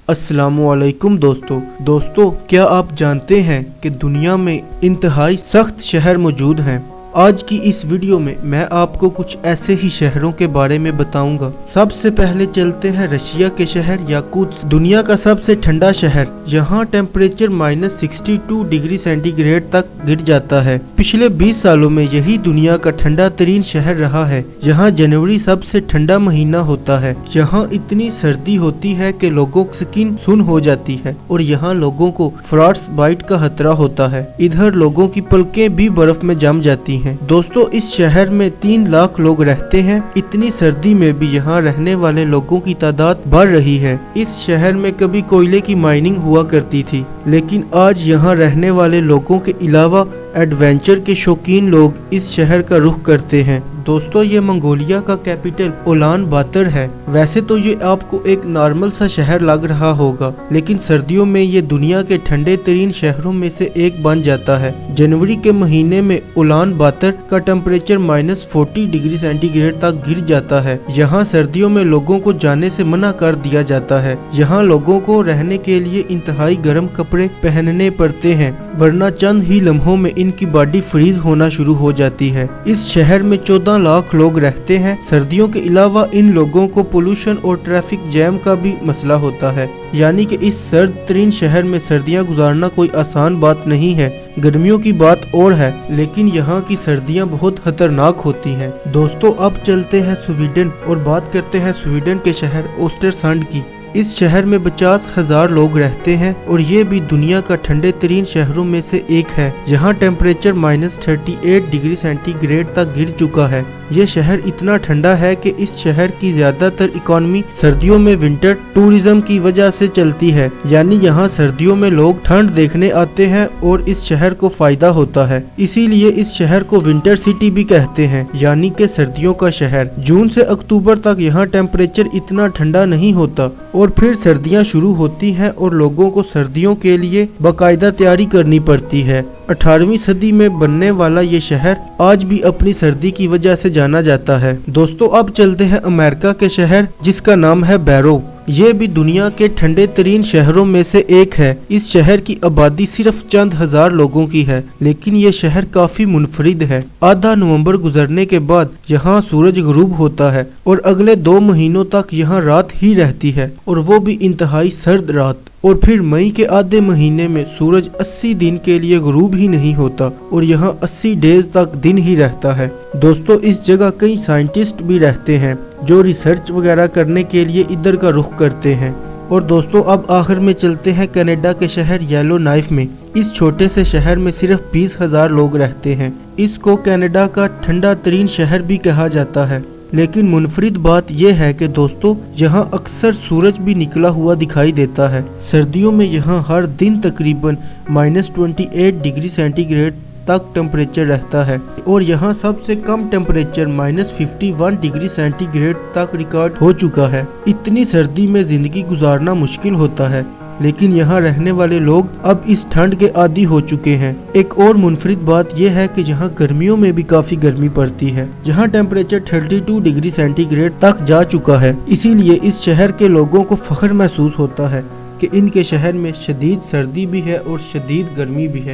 अस्सलामुअलैकुम दोस्तों, क्या आप जानते हैं कि दुनिया में इंतहाई सख्त शहर मौजूद हैं। आज की इस वीडियो में मैं आपको कुछ ऐसे ही शहरों के बारे में बताऊंगा। सबसे पहले चलते हैं रशिया के शहर याकुत्स्क, दुनिया का सबसे ठंडा शहर। यहाँ टेम्परेचर -62 डिग्री सेंटीग्रेड तक गिर जाता है। पिछले 20 सालों में यही दुनिया का ठंडा तरीन शहर रहा है। यहाँ जनवरी सबसे ठंडा महीना होता है। यहाँ इतनी सर्दी होती है कि लोगों की स्किन सुन हो जाती है और यहाँ लोगों को फ्रॉस्ट बाइट का खतरा होता है। इधर लोगों की पलकें भी बर्फ में जम जाती हैं। दोस्तों, इस शहर में 3 लाख लोग रहते हैं। इतनी सर्दी में भी यहाँ रहने वाले लोगों की तादाद बढ़ रही है। इस शहर में कभी कोयले की माइनिंग हुआ करती थी, लेकिन आज यहाँ रहने वाले लोगों के अलावा एडवेंचर के शौकीन लोग इस शहर का रुख करते हैं। दोस्तों, ये मंगोलिया का कैपिटल उलान बातर है। वैसे तो ये आपको एक नॉर्मल सा शहर लग रहा होगा, लेकिन सर्दियों में ये दुनिया के ठंडे तरीन शहरों में से एक बन जाता है। जनवरी के महीने में उलान बातर का टेम्परेचर -40 डिग्री सेंटीग्रेड तक गिर जाता है। यहाँ सर्दियों में लोगों को जाने से मना कर दिया जाता है। यहाँ लोगों को रहने के लिए इंतहाई गर्म कपड़े पहनने पड़ते हैं, वरना चंद ही लम्हों में इनकी बॉडी फ्रीज होना शुरू हो जाती है। इस शहर में 14 लाख लोग रहते हैं। सर्दियों के अलावा इन लोगों को पोल्यूशन और ट्रैफिक जैम का भी मसला होता है, यानी कि इस सर्द तरीन शहर में सर्दियां गुजारना कोई आसान बात नहीं है। गर्मियों की बात और है, लेकिन यहाँ की सर्दियां बहुत खतरनाक होती हैं। दोस्तों, अब चलते हैं स्वीडन और बात करते हैं स्वीडन के शहर ओस्टरसंड की। इस शहर में 50,000 लोग रहते हैं और ये भी दुनिया का ठंडे तरीन शहरों में से एक है। यहाँ टेम्परेचर -38 डिग्री सेंटीग्रेड तक गिर चुका है। ये शहर इतना ठंडा है कि इस शहर की ज्यादातर इकोनॉमी सर्दियों में विंटर टूरिज्म की वजह से चलती है, यानी यहाँ सर्दियों में लोग ठंड देखने आते हैं और इस शहर को फायदा होता है। इसीलिए इस शहर को विंटर सिटी भी कहते हैं, यानी कि सर्दियों का शहर। जून से अक्टूबर तक यहाँ टेम्परेचर इतना ठंडा नहीं होता और फिर सर्दियां शुरू होती हैं और लोगों को सर्दियों के लिए बाकायदा तैयारी करनी पड़ती है। 18वीं सदी में बनने वाला ये शहर आज भी अपनी सर्दी की वजह से जाना जाता है। दोस्तों, अब चलते हैं अमेरिका के शहर जिसका नाम है बैरो। ये भी दुनिया के ठंडे तरीन शहरों में से एक है। इस शहर की आबादी सिर्फ चंद हजार लोगों की है, लेकिन ये शहर काफी मुनफरिद है। आधा नवंबर गुजरने के बाद यहाँ सूरज गुरूब होता है और अगले 2 महीनों तक यहाँ रात ही रहती है, और वो भी इंतहाई सर्द रात। और फिर मई के आधे महीने में सूरज 80 दिन के लिए गुरूब ही नहीं होता और यहाँ 80 डेज तक दिन ही रहता है। दोस्तों, इस जगह कई साइंटिस्ट भी रहते हैं जो रिसर्च वगैरह करने के लिए इधर का रुख करते हैं। और दोस्तों, अब आखिर में चलते हैं कनाडा के शहर येलो नाइफ में। इस छोटे से शहर में सिर्फ 20,000 लोग रहते हैं। इसको कनाडा का ठंडा तरीन शहर भी कहा जाता है, लेकिन मुनफरिद बात यह है कि दोस्तों, यहाँ अक्सर सूरज भी निकला हुआ दिखाई देता है। सर्दियों में यहाँ हर दिन तकरीबन -28 डिग्री सेंटीग्रेड तक टेम्परेचर रहता है और यहाँ सबसे कम टेम्परेचर -51 डिग्री सेंटीग्रेड तक रिकॉर्ड हो चुका है। इतनी सर्दी में जिंदगी गुजारना मुश्किल होता है, लेकिन यहाँ रहने वाले लोग अब इस ठंड के आदी हो चुके हैं। एक और मुनफरिद बात यह है कि यहाँ गर्मियों में भी काफी गर्मी पड़ती है। यहाँ टेम्परेचर 32 डिग्री सेंटीग्रेड तक जा चुका है। इसीलिए इस शहर के लोगों को फख्र महसूस होता है कि इनके शहर में शदीद सर्दी भी है और शदीद गर्मी भी है।